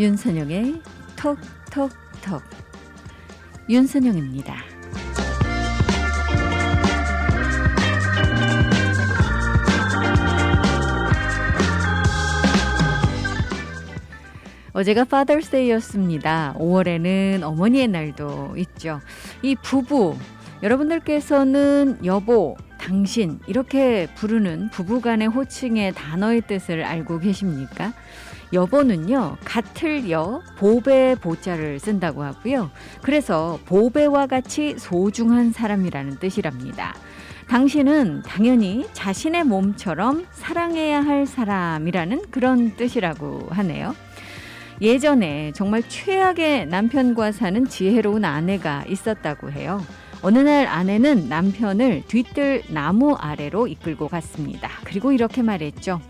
윤선영의 톡톡톡. 윤선영입니다. 어제가 Father's Day였습니다. 5월에는 어머니의 날도 있죠. 이 부부, 여러분들께서는 여보, 당신 이렇게 부르는 부부간의 호칭의 단어의 뜻을 알고 계십니까? 여보는요, 같을 여, 보배 보자를 쓴다고 하고요. 그래서 보배와 같이 소중한 사람이라는 뜻이랍니다. 당신은 당연히 자신의 몸처럼 사랑해야 할 사람이라는 그런 뜻이라고 하네요. 예전에 정말 최악의 남편과 사는 지혜로운 아내가 있었다고 해요. 어느 날 아내는 남편을 뒤뜰 나무 아래로 이끌고 갔습니다. 그리고 이렇게 말했죠.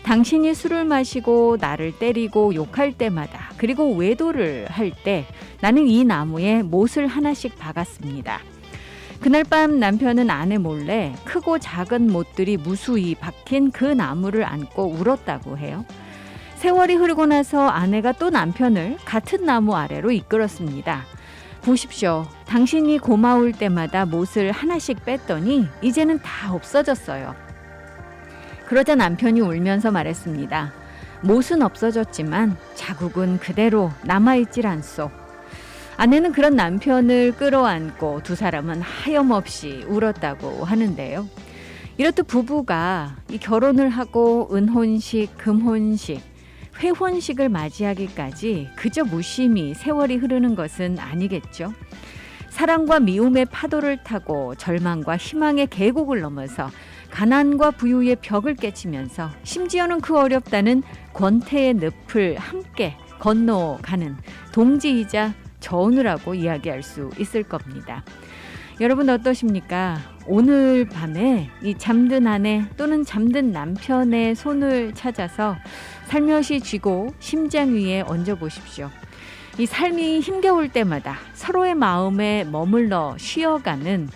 당신이 술을 마시고 나를 때리고 욕할 때마다, 그리고 외도를 할 때 나는 이 나무에 못을 하나씩 박았습니다. 그날 밤 남편은 아내 몰래 크고 작은 못들이 무수히 박힌 그 나무를 안고 울었다고 해요. 세월이 흐르고 나서 아내가 또 남편을 같은 나무 아래로 이끌었습니다. 보십시오. 당신이 고마울 때마다 못을 하나씩 뺐더니 이제는 다 없어졌어요. 그러자 남편이 울면서 말했습니다. 못은 없어졌지만 자국은 그대로 남아있질 않소. 아내는 그런 남편을 끌어안고 두 사람은 하염없이 울었다고 하는데요. 이렇듯 부부가 이 결혼을 하고 은혼식, 금혼식, 회혼식을 맞이하기까지 그저 무심히 세월이 흐르는 것은 아니겠죠. 사랑과 미움의 파도를 타고 절망과 희망의 계곡을 넘어서 가난과 부유의 벽을 깨치면서 심지어는 그 어렵다는 권태의 늪을 함께 건너가는 동지이자 저우느라고 이야기할 수 있을 겁니다. 여러분 어떠십니까? 오늘 밤에 이 잠든 아내 또는 잠든 남편의 손을 찾아서 살며시 쥐고 심장 위에 얹어보십시오. 이 삶이 힘겨울 때마다 서로의 마음에 머물러 쉬어가는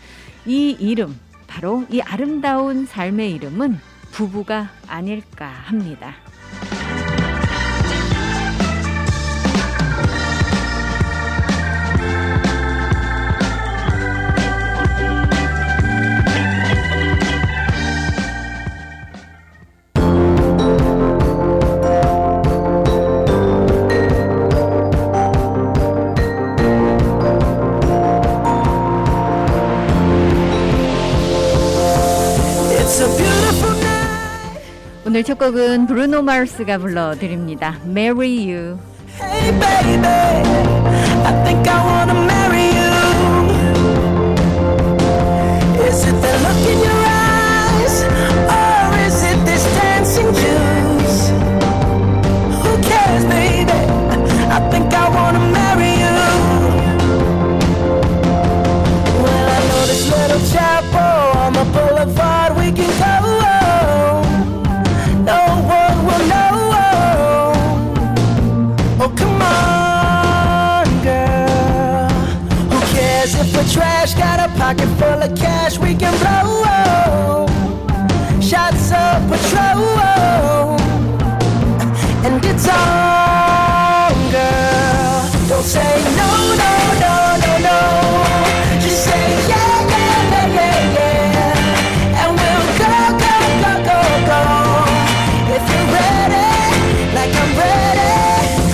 이 이름, 바로 이 아름다운 삶의 이름은 부부가 아닐까 합니다. 오늘 첫 곡은 브루노 마르스가 불러드립니다. Marry You. Hey baby, I think I wanna marry you. Is it the look in your eyes, or is it this dancing juice? Who cares, baby? I think I wanna marry you. Well, I know this little chapel on the boulevard we can go. No one will know. Oh, come on, girl. Who cares if we're trash? Got a pocket full of cash we can blow. Shots of Patrol. And it's on, girl. Don't say no, no, no, no, no. Just say yeah, yeah, yeah, yeah, yeah. And we'll go, go, go, go, go. If you're ready, like I'm ready.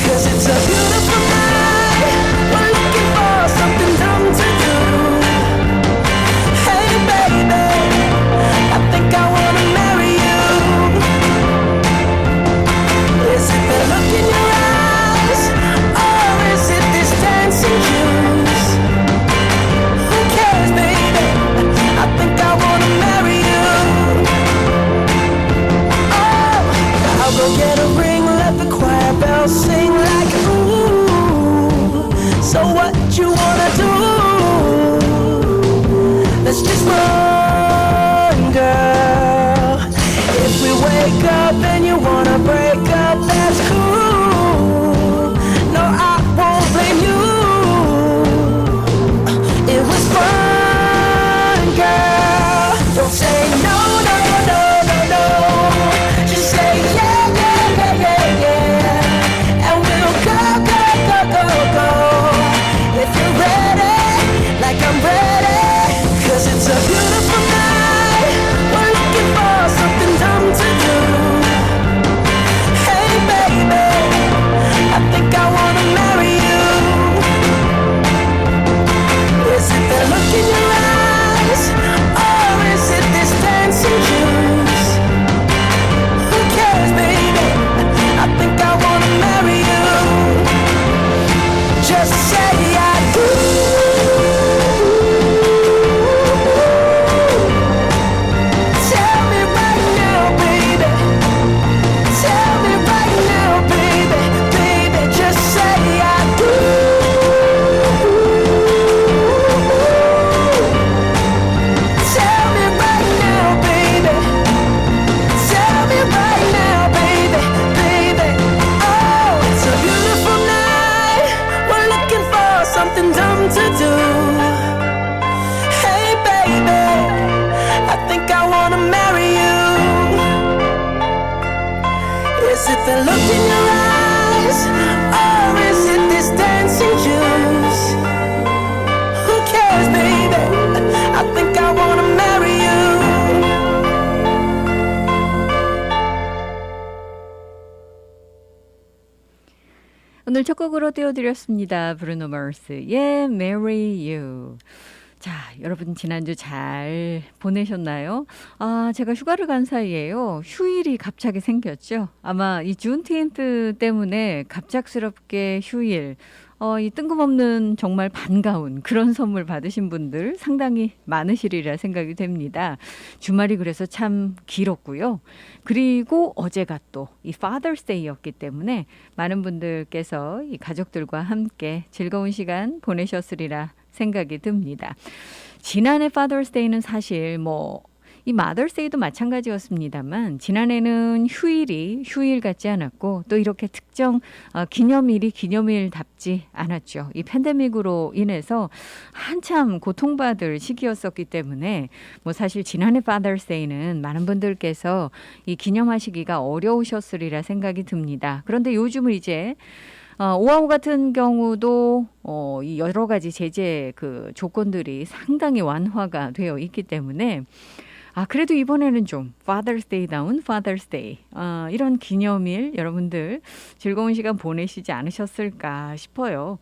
Cause it's a beautiful night. We're looking for something dumb to do. Hey baby, I think I wanna marry you. Is it the look in your eyes, or is it this dancing juice? Who cares, baby? I think I wanna marry you. I'll go get a ring, let the choir bells sing like ooh. So what you wanna do? Let's just run, girl. If we wake up and you wanna break up, that's cool. No, I won't blame you. It was fun, girl. Don't say no, no, no, no, no. Just say yeah, yeah, yeah, yeah, yeah. And we'll go. Is it the look in your eyes? Or is it this dancing juice? Who cares, baby? I think I wanna marry you. 오늘 첫 곡으로 띄워드렸습니다. 브루노 마스의 Marry You. 자, 여러분 지난주 잘 보내셨나요? 아, 제가 휴가를 간 사이에요. 휴일이 갑자기 생겼죠. 아마 이 준틴트 때문에 갑작스럽게 휴일, 이 뜬금없는 정말 반가운 그런 선물 받으신 분들 상당히 많으시리라 생각이 됩니다. 주말이 그래서 참 길었고요. 그리고 어제가 또 이 Father's Day였기 때문에 많은 분들께서 이 가족들과 함께 즐거운 시간 보내셨으리라 생각이 듭니다. 지난해 Father's Day는 사실 이 Mother's Day도 마찬가지였습니다만 지난해는 휴일이 휴일 같지 않았고 또 이렇게 특정 기념일이 기념일답지 않았죠. 이 팬데믹으로 인해서 한참 고통받을 시기였었기 때문에 사실 지난해 Father's Day는 많은 분들께서 이 기념하시기가 어려우셨으리라 생각이 듭니다. 그런데 요즘은 이제 오하우 같은 경우도 이 여러 가지 제재 그 조건들이 상당히 완화가 되어 있기 때문에 그래도 이번에는 좀 Father's Day다운 Father's Day 이런 기념일 여러분들 즐거운 시간 보내시지 않으셨을까 싶어요.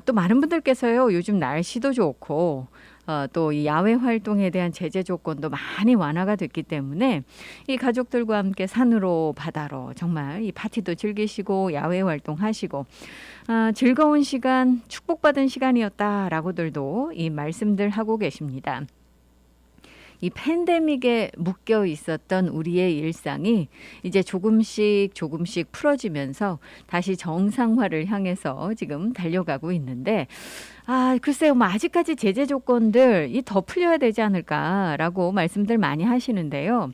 또 많은 분들께서요 요즘 날씨도 좋고 또 이 야외 활동에 대한 제재 조건도 많이 완화가 됐기 때문에 이 가족들과 함께 산으로 바다로 정말 이 파티도 즐기시고 야외 활동하시고 즐거운 시간 축복받은 시간이었다라고들도 이 말씀들 하고 계십니다. 이 팬데믹에 묶여 있었던 우리의 일상이 이제 조금씩 풀어지면서 다시 정상화를 향해서 지금 달려가고 있는데 글쎄요, 아직까지 제재 조건들 더 풀려야 되지 않을까라고 말씀들 많이 하시는데요.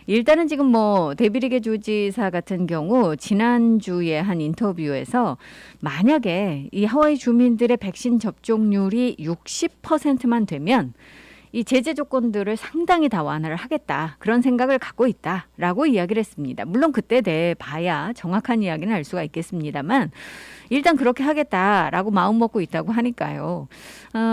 일단은 지금 데빌리게 주지사 같은 경우 지난주에 한 인터뷰에서 만약에 이 하와이 주민들의 백신 접종률이 60%만 되면 이 제재 조건들을 상당히 다 완화를 하겠다. 그런 생각을 갖고 있다라고 이야기를 했습니다. 물론 그때 대해 봐야 정확한 이야기는 알 수가 있겠습니다만 일단 그렇게 하겠다라고 마음 먹고 있다고 하니까요.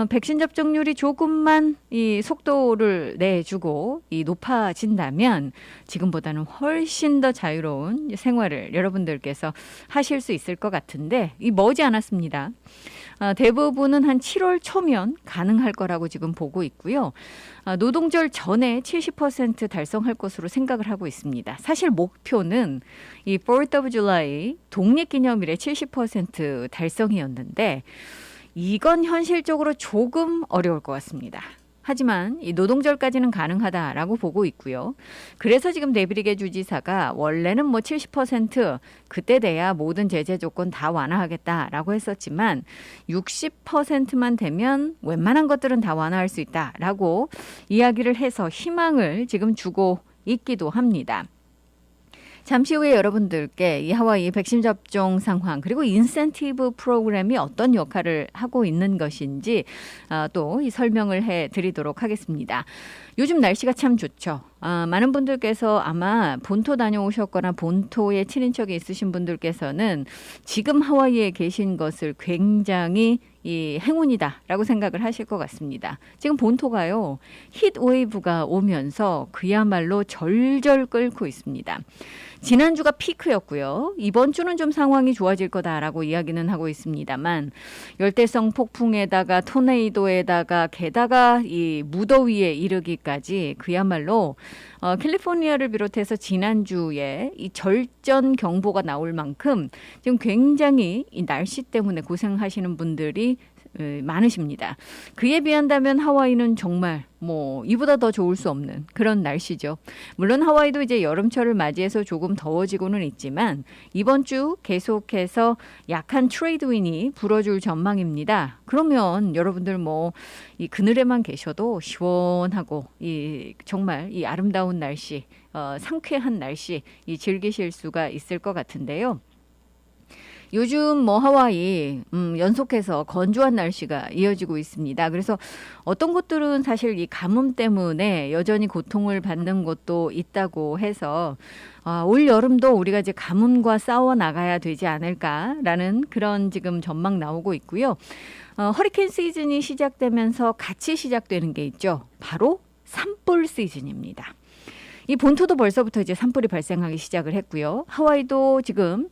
백신 접종률이 조금만 이 속도를 내주고 높아진다면 지금보다는 훨씬 더 자유로운 생활을 여러분들께서 하실 수 있을 것 같은데 머지 않았습니다. 대부분은 한 7월 초면 가능할 거라고 지금 보고 있고요. 노동절 전에 70% 달성할 것으로 생각을 하고 있습니다. 사실 목표는 이 4th of July 독립기념일의 70% 달성이었는데 이건 현실적으로 조금 어려울 것 같습니다. 하지만 이 노동절까지는 가능하다라고 보고 있고요. 그래서 지금 데빌리게 주지사가 원래는 70% 그때 돼야 모든 제재 조건 다 완화하겠다라고 했었지만 60%만 되면 웬만한 것들은 다 완화할 수 있다라고 이야기를 해서 희망을 지금 주고 있기도 합니다. 잠시 후에 여러분들께 이 하와이 백신 접종 상황 그리고 인센티브 프로그램이 어떤 역할을 하고 있는 것인지 또 이 설명을 해드리도록 하겠습니다. 요즘 날씨가 참 좋죠. 많은 분들께서 아마 본토 다녀오셨거나 본토에 친인척이 있으신 분들께서는 지금 하와이에 계신 것을 굉장히 이 행운이다라고 생각을 하실 것 같습니다. 지금 본토가요. 히트웨이브가 오면서 그야말로 절절 끓고 있습니다. 지난주가 피크였고요. 이번 주는 좀 상황이 좋아질 거다라고 이야기는 하고 있습니다만 열대성 폭풍에다가 토네이도에다가 게다가 이 무더위에 이르기까지 그야말로 캘리포니아를 비롯해서 지난주에 이 절전 경보가 나올 만큼 지금 굉장히 이 날씨 때문에 고생하시는 분들이 많으십니다. 그에 비한다면 하와이는 정말 이보다 더 좋을 수 없는 그런 날씨죠. 물론 하와이도 이제 여름철을 맞이해서 조금 더워지고는 있지만 이번 주 계속해서 약한 트레이드윈이 불어줄 전망입니다. 그러면 여러분들 이 그늘에만 계셔도 시원하고 정말 이 아름다운 날씨, 상쾌한 날씨 즐기실 수가 있을 것 같은데요. 요즘 뭐 하와이 연속해서 건조한 날씨가 이어지고 있습니다. 그래서 어떤 곳들은 사실 이 가뭄 때문에 여전히 고통을 받는 곳도 있다고 해서 올 여름도 우리가 이제 가뭄과 싸워 나가야 되지 않을까라는 그런 지금 전망 나오고 있고요. 허리케인 시즌이 시작되면서 같이 시작되는 게 있죠. 바로 산불 시즌입니다. 이 본토도 벌써부터 이제 산불이 발생하기 시작을 했고요. 하와이도 지금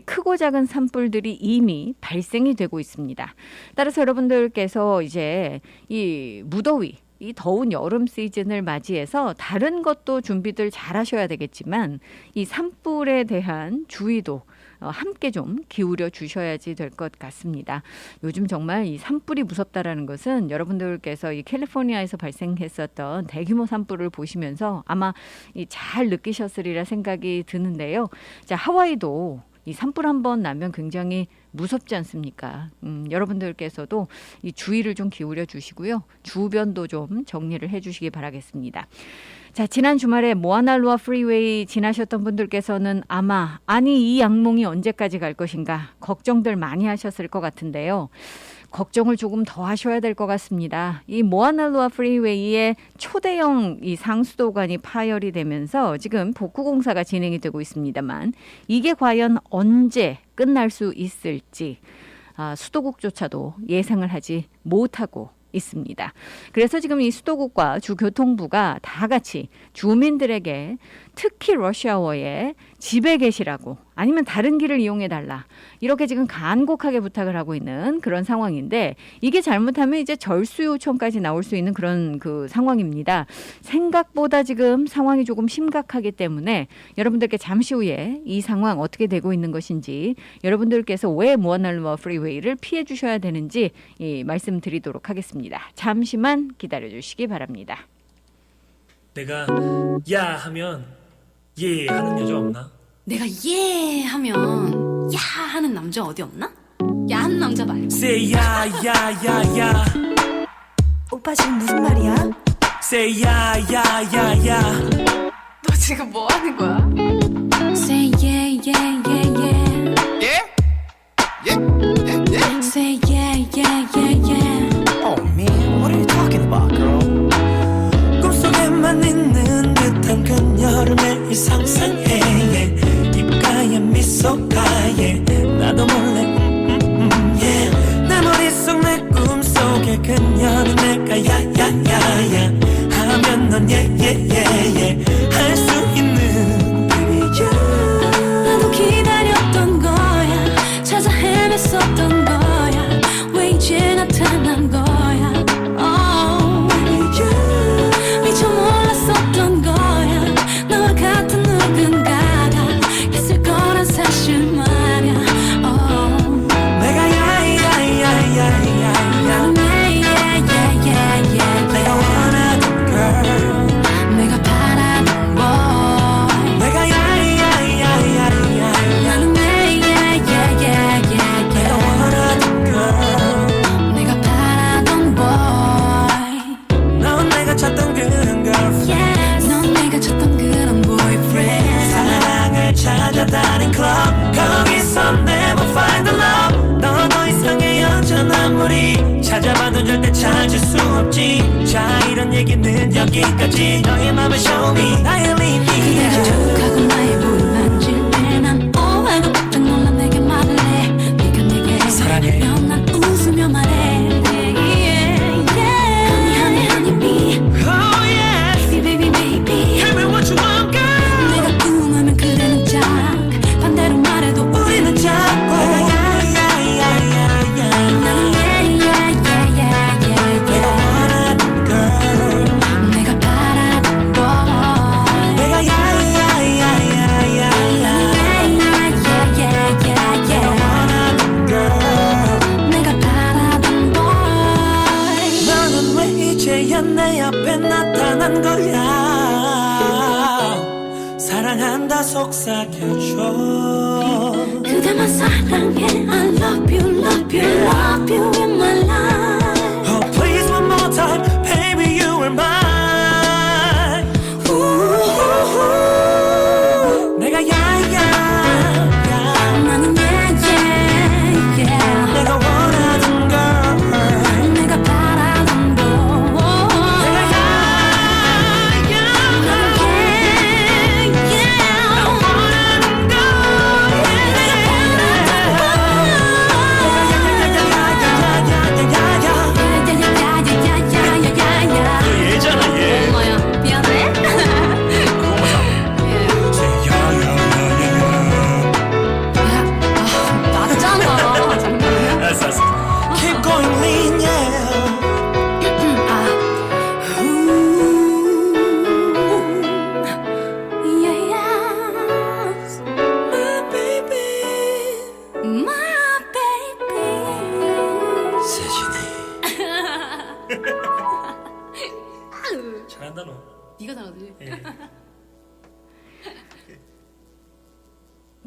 크고 작은 산불들이 이미 발생이 되고 있습니다. 따라서 여러분들께서 이제 이 무더위, 이 더운 여름 시즌을 맞이해서 다른 것도 준비들 잘 하셔야 되겠지만 이 산불에 대한 주의도 함께 좀 기울여 주셔야지 될 것 같습니다. 요즘 정말 이 산불이 무섭다라는 것은 여러분들께서 이 캘리포니아에서 발생했었던 대규모 산불을 보시면서 아마 잘 느끼셨으리라 생각이 드는데요. 자, 하와이도 이 산불 한번 나면 굉장히 무섭지 않습니까? 여러분들께서도 이 주의를 좀 기울여 주시고요. 주변도 좀 정리를 해 주시기 바라겠습니다. 자, 지난 주말에 모아날로아 프리웨이 지나셨던 분들께서는 아니 이 악몽이 언제까지 갈 것인가 걱정들 많이 하셨을 것 같은데요. 걱정을 조금 더 하셔야 될 것 같습니다. 이 모아날로아 프리웨이의 초대형 이 상수도관이 파열이 되면서 지금 복구 공사가 진행이 되고 있습니다만 이게 과연 언제 끝날 수 있을지 수도국조차도 예상을 하지 못하고 있습니다. 그래서 지금 이 수도국과 주교통부가 다 같이 주민들에게 특히 러시아워에 집에 계시라고 아니면 다른 길을 이용해달라 이렇게 지금 간곡하게 부탁을 하고 있는 그런 상황인데 이게 잘못하면 이제 절수 요청까지 나올 수 있는 그런 그 상황입니다. 생각보다 지금 상황이 조금 심각하기 때문에 여러분들께 잠시 후에 이 상황 어떻게 되고 있는 것인지 여러분들께서 왜 모아날로아 프리웨이를 피해 주셔야 되는지 말씀드리도록 하겠습니다. 잠시만 기다려 주시기 바랍니다. 내가 야 하면 예 하는 여자 없나? 내가 예 하면 야 하는 남자 어디 없나? 야한 남자 말고 Say 야야야야 오빠 지금 무슨 말이야? Say 야야야야 너 지금 뭐 하는 거야? Say yeah yeah yeah yeah Yeah? Yeah? Yeah? Yeah? Say yeah yeah yeah yeah Oh man, what are you talking about, girl? 꿈속에만 있는 듯한 그녀를 매일 상상해 입가에 미소가 나도 몰래 yeah. 내 머릿속 내 꿈속에 그녀는 내가 야야야야 하면 넌 예예예예 할 수 있는 그리야 나도 기다렸던 거야 찾아 헤맸었던 거야 왜 이제 나타난 거야 미처 몰랐었던 거야 나와 같은 누군가가 있을 거란 사실 말야 내가 야야야야야 나는 내가 원하던 girl 내가 바라던 boy 내가 야야야야야 나는 내가 원하던 girl 내가 바라던 boy 넌 내가 찾던 그런 girlfriend yeah. 넌 내가 찾던 그런 boyfriend 사랑을 찾아다닌 club 거기서 never find the love 너 더 이상의 여전 아무리 찾아봐도 절대 찾을 수 없지 자 이런 얘기는 여기까지 너의 맘을 show me 나의 그대가 limit 툭하고 나의 볼을 만질 때 난 오해고 깜짝 놀라 내게 말을 해 네가 내게 사랑해. 사랑하면 난 웃으며 말해 Honey honey honey bee Oh yeah baby baby baby Tell me what you want girl 내가 꿈하면 그대는 짝 반대로 말해도 우리는 작고 내가 야야야야야 나는 내가 원하던 girl 내가 바라던 boy 내가 야야야야야 내가 원하던 girl 내가 바라던 boy 너는 왜 이제야 내 앞에 나타난 거야 사랑한다 속삭여줘 그대만 사랑해 I love you love you love you in my life Oh please one more time baby you are mine 내가 야야야 나는 yeah yeah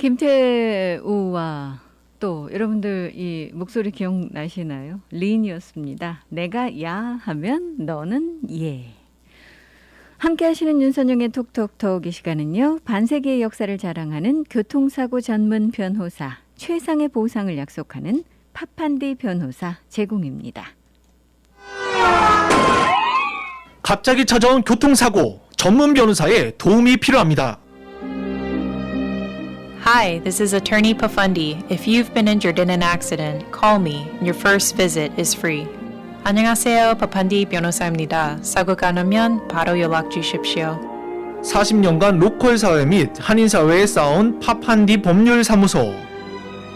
김태우와 또 여러분들 이 목소리 기억나시나요? 리인이었습니다. 내가 야 하면 너는 예. 함께 하시는 윤선영의 톡톡톡 이 시간은요. 반세기의 역사를 자랑하는 교통사고 전문 변호사 최상의 보상을 약속하는 파판디 변호사 제공입니다. 갑자기 찾아온 교통사고, 전문 변호사의 도움이 필요합니다. Hi, this is Attorney Pafundi. If you've been injured in an accident, call me. Your first visit is free. 안녕하세요, 파판디 변호사입니다. 사고가 나면 바로 연락 주십시오. 40년간 로컬 사회 및 한인 사회에 쌓아온 파판디 법률사무소.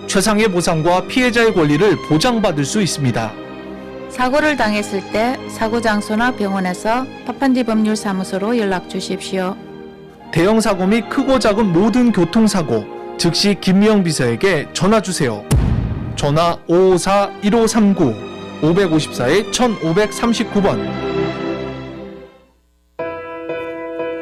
최상의 보상과 피해자의 권리를 보장받을 수 있습니다. 사고를 당했을 때 사고 장소나 병원에서 파판디 법률사무소로 연락 주십시오. 대형 사고 및 크고 작은 모든 교통사고, 즉시 김미영 비서에게 전화 주세요. 전화 554-1539, 554-1539번.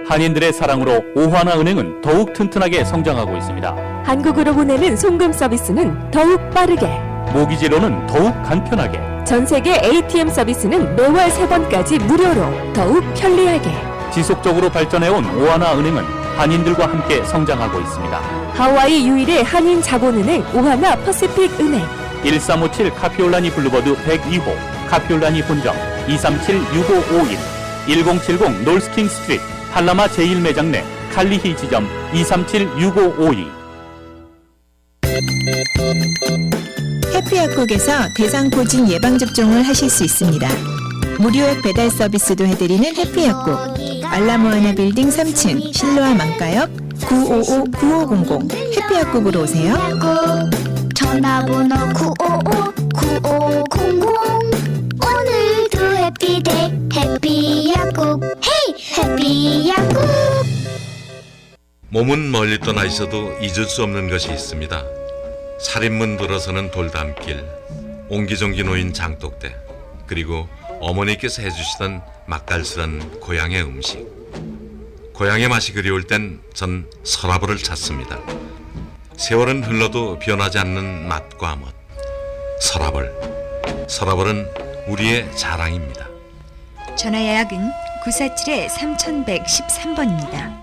한인들의 사랑으로 오하나은행은 더욱 튼튼하게 성장하고 있습니다. 한국으로 보내는 송금 서비스는 더욱 빠르게, 모기지로는 더욱 간편하게, 전세계 ATM 서비스는 매월 3번까지 무료로 더욱 편리하게. 지속적으로 발전해온 오하나은행은 한인들과 함께 성장하고 있습니다. 하와이 유일의 한인 자본은행 오하나 퍼시픽 은행. 1357 카피올라니 블루버드 102호, 카피올라니 본점 237-6551, 1070 놀스킹 스트리트 팔라마 제1매장 내 칼리히 지점 237-6552. 해피약국에서 대상포진 예방접종을 하실 수 있습니다. 무료 배달 서비스도 해드리는 해피약국. 알라모아나 빌딩 3층 실로아 망가역 955-9500 해피약국으로 오세요. 전화번호 955-9500. 오늘도 해피데이 해피약국. 헤이 해피약국. 몸은 멀리 떠나 있어도 잊을 수 없는 것이 있습니다. 살인문 들어서는 돌담길, 옹기종기 놓인 장독대, 그리고 어머니께서 해주시던 맛깔스런 고향의 음식. 고향의 맛이 그리울 땐 전 서라벌을 찾습니다. 세월은 흘러도 변하지 않는 맛과 멋. 서라벌은 우리의 자랑입니다. 전화 예약은 947-3113번입니다.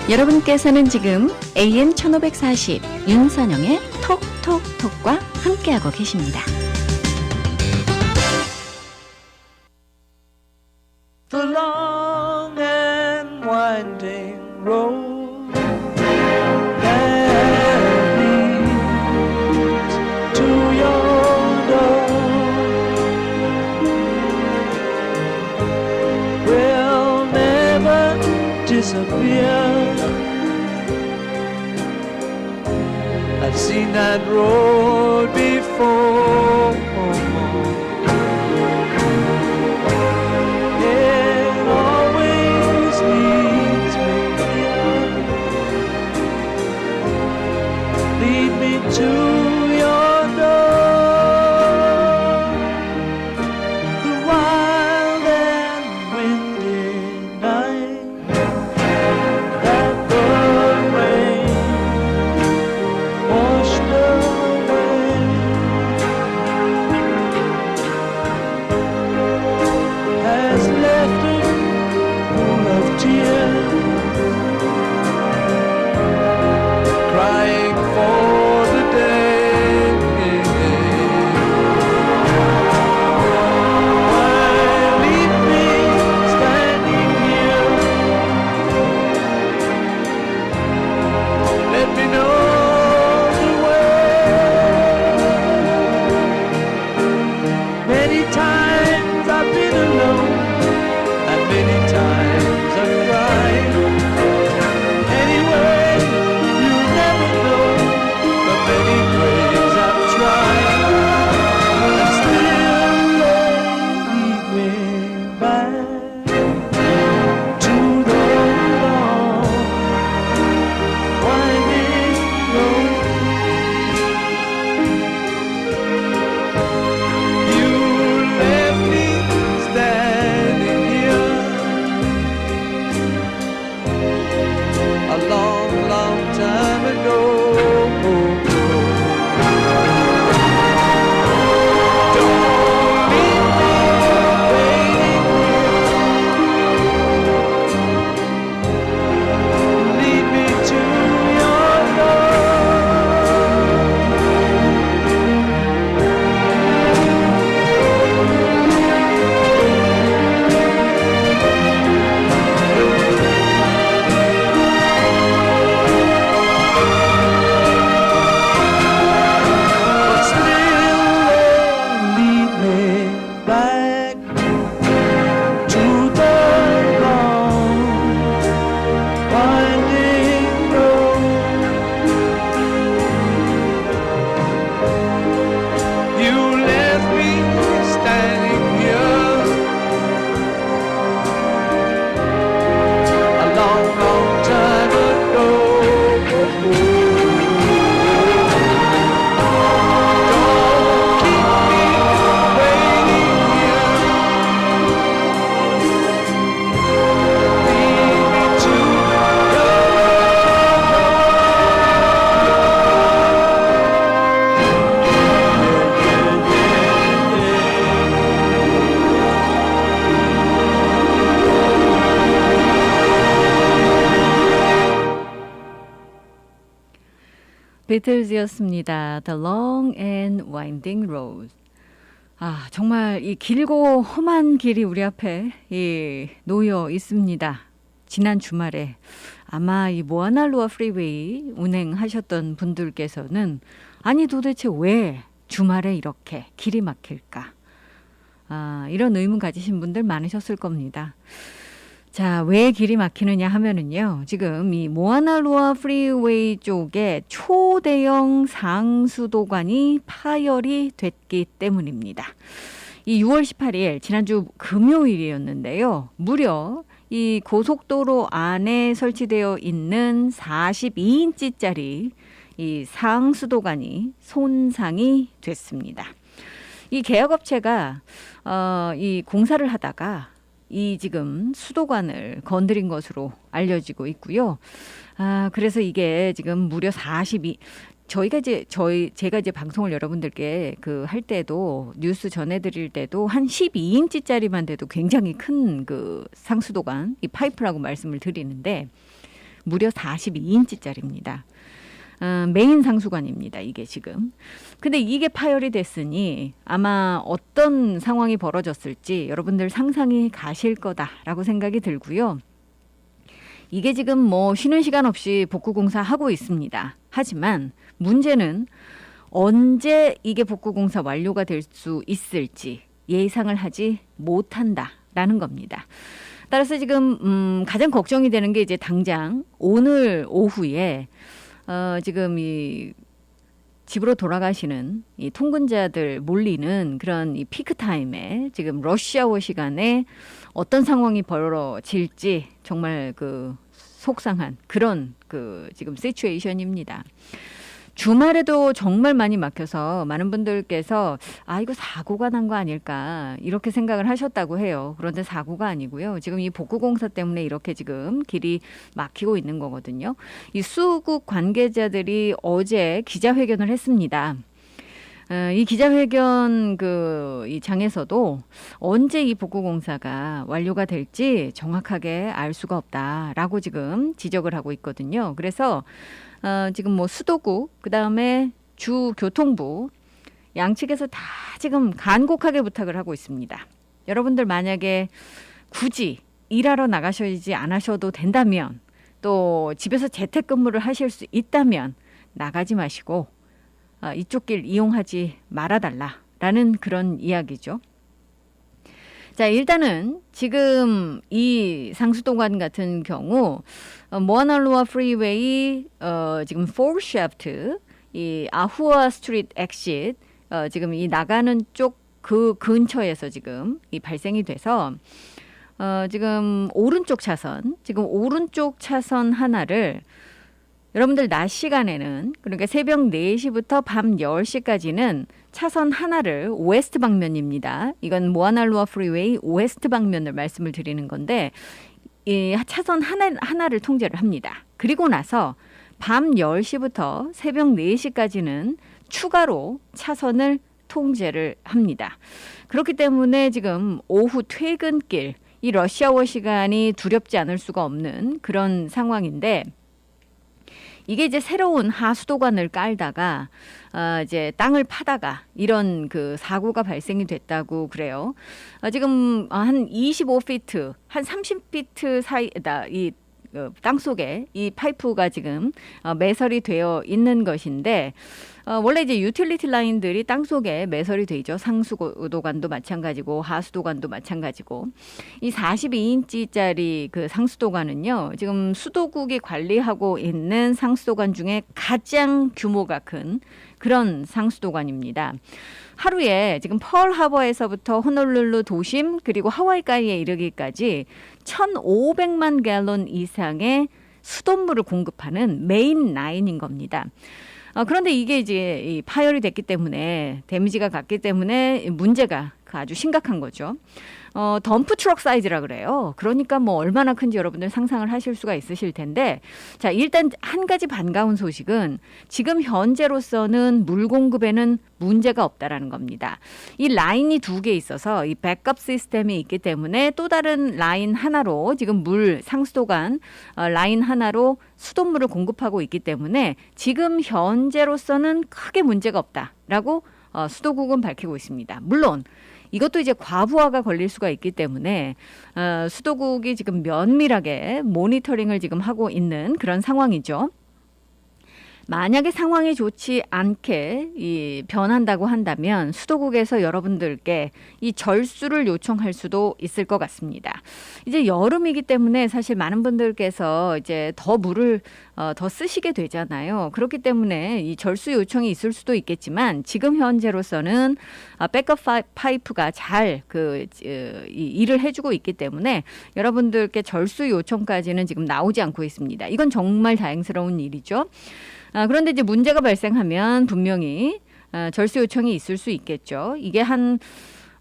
여러분께서는 지금 AM 1540 윤선영의 톡톡톡과 함께하고 계십니다. The long and winding road that leads to your door will never disappear. I've seen that road before. It always leads me here. Lead me to your door. The wild and windy night that the rain washed away. 비틀즈였습니다. The Long and Winding Road. 아, 정말 이 길고 험한 길이 우리 앞에 놓여 있습니다. 지난 주말에 아마 이 모아날루아 프리웨이 운행하셨던 분들께서는 아니 도대체 왜 주말에 이렇게 길이 막힐까? 이런 의문 가지신 분들 많으셨을 겁니다. 자, 왜 길이 막히느냐 하면은요. 지금 이 모아날루아 프리웨이 쪽에 초대형 상수도관이 파열이 됐기 때문입니다. 이 6월 18일 지난주 금요일이었는데요. 무려 이 고속도로 안에 설치되어 있는 42인치짜리 이 상수도관이 손상이 됐습니다. 이 계약업체가 이 공사를 하다가 이 지금 수도관을 건드린 것으로 알려지고 있고요. 그래서 이게 지금 무려 제가 이제 방송을 여러분들께 할 때도 뉴스 전해드릴 때도 한 12인치짜리만 돼도 굉장히 큰 그 상수도관 이 파이프라고 말씀을 드리는데 무려 42인치짜리입니다. 메인 상수관입니다. 이게 지금. 근데 이게 파열이 됐으니 아마 어떤 상황이 벌어졌을지 여러분들 상상이 가실 거다라고 생각이 들고요. 이게 지금 뭐 쉬는 시간 없이 복구공사 하고 있습니다. 하지만 문제는 언제 이게 복구공사 완료가 될 수 있을지 예상을 하지 못한다라는 겁니다. 따라서 지금 가장 걱정이 되는 게 이제 당장 오늘 오후에 지금 이 집으로 돌아가시는 이 통근자들 몰리는 그런 이 피크 타임에 지금 러시아워 시간에 어떤 상황이 벌어질지 정말 그 속상한 그런 그 지금 시츄에이션입니다. 주말에도 정말 많이 막혀서 많은 분들께서 이거 사고가 난 거 아닐까 이렇게 생각을 하셨다고 해요. 그런데 사고가 아니고요. 지금 이 복구공사 때문에 이렇게 지금 길이 막히고 있는 거거든요. 이 수국 관계자들이 어제 기자회견을 했습니다. 이 기자회견 이 장에서도 언제 이 복구공사가 완료가 될지 정확하게 알 수가 없다라고 지금 지적을 하고 있거든요. 그래서 지금 뭐 수도국, 그 다음에 주교통부 양측에서 다 지금 간곡하게 부탁을 하고 있습니다. 여러분들 만약에 굳이 일하러 나가시지 않으셔도 된다면 또 집에서 재택근무를 하실 수 있다면 나가지 마시고 이쪽 길 이용하지 말아달라라는 그런 이야기죠. 자, 일단은 지금 이 상수도관 같은 경우 모아날루아 프리웨이 지금 4샤프트 이 아후아 스트리트 엑싯 지금 이 나가는 쪽 그 근처에서 지금 이 발생이 돼서 지금 오른쪽 차선 하나를 여러분들 낮 시간에는 그러니까 새벽 4시부터 밤 10시까지는 차선 하나를 오에스트 방면입니다. 이건 모아날루아 프리웨이 오에스트 방면을 말씀을 드리는 건데 이 차선 하나를 통제를 합니다. 그리고 나서 밤 10시부터 새벽 4시까지는 추가로 차선을 통제를 합니다. 그렇기 때문에 지금 오후 퇴근길 이 러시아워 시간이 두렵지 않을 수가 없는 그런 상황인데 이게 이제 새로운 하수도관을 깔다가 이제 땅을 파다가 이런 그 사고가 발생이 됐다고 그래요. 지금 한 25피트, 한 30피트 사이다 이 땅 속에 이 파이프가 지금 매설이 되어 있는 것인데 원래 이제 유틸리티 라인들이 땅 속에 매설이 돼 있죠. 상수도관도 마찬가지고 하수도관도 마찬가지고 이 42인치짜리 그 상수도관은요. 지금 수도국이 관리하고 있는 상수도관 중에 가장 규모가 큰 그런 상수도관입니다. 하루에 지금 펄하버에서부터 호놀룰루 도심 그리고 하와이까지에 이르기까지 1,500만 갤런 이상의 수돗물을 공급하는 메인 라인인 겁니다. 그런데 이게 이제 파열이 됐기 때문에 데미지가 갔기 때문에 문제가 아주 심각한 거죠. 덤프 트럭 사이즈라 그래요. 그러니까 뭐 얼마나 큰지 여러분들 상상을 하실 수가 있으실 텐데, 자, 일단 한 가지 반가운 소식은 지금 현재로서는 물 공급에는 문제가 없다라는 겁니다. 이 라인이 2개 있어서 이 백업 시스템이 있기 때문에 또 다른 라인 하나로 지금 물 상수도관 라인 하나로 수돗물을 공급하고 있기 때문에 지금 현재로서는 크게 문제가 없다라고 수도국은 밝히고 있습니다. 물론 이것도 이제 과부하가 걸릴 수가 있기 때문에 수도국이 지금 면밀하게 모니터링을 지금 하고 있는 그런 상황이죠. 만약에 상황이 좋지 않게 변한다고 한다면 수도국에서 여러분들께 이 절수를 요청할 수도 있을 것 같습니다. 이제 여름이기 때문에 사실 많은 분들께서 이제 더 물을 더 쓰시게 되잖아요. 그렇기 때문에 이 절수 요청이 있을 수도 있겠지만 지금 현재로서는 백업 파이프가 잘 일을 해주고 있기 때문에 여러분들께 절수 요청까지는 지금 나오지 않고 있습니다. 이건 정말 다행스러운 일이죠. 그런데 이제 문제가 발생하면 분명히 절수 요청이 있을 수 있겠죠. 이게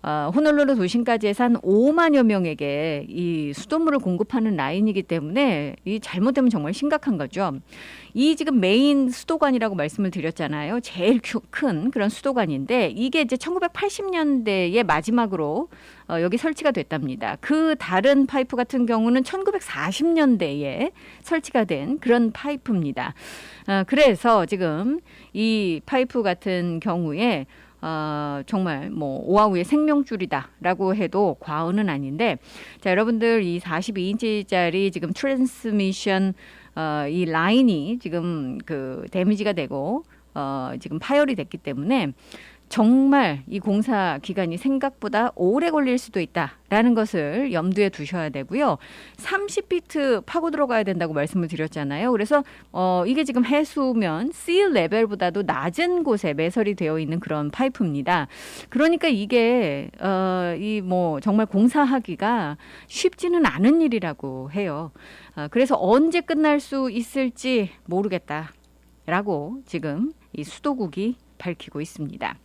호놀룰루 도심까지 해서 한 5만여 명에게 이 수돗물을 공급하는 라인이기 때문에 이 잘못되면 정말 심각한 거죠. 이 지금 메인 수도관이라고 말씀을 드렸잖아요. 제일 큰 그런 수도관인데 이게 이제 1980년대에 마지막으로 여기 설치가 됐답니다. 그 다른 파이프 같은 경우는 1940년대에 설치가 된 그런 파이프입니다. 그래서 지금 이 파이프 같은 경우에 정말 뭐 오아우의 생명줄이다라고 해도 과언은 아닌데, 자, 여러분들 이 42인치짜리 지금 트랜스미션 이 라인이 지금 데미지가 되고 지금 파열이 됐기 때문에 정말 이 공사 기간이 생각보다 오래 걸릴 수도 있다라는 것을 염두에 두셔야 되고요. 30피트 파고 들어가야 된다고 말씀을 드렸잖아요. 그래서 이게 지금 해수면 sea 레벨보다도 낮은 곳에 매설이 되어 있는 그런 파이프입니다. 그러니까 이게 뭐 정말 공사하기가 쉽지는 않은 일이라고 해요. 그래서 언제 끝날 수 있을지 모르겠다라고 지금 이 수도국이 밝히고 있습니다.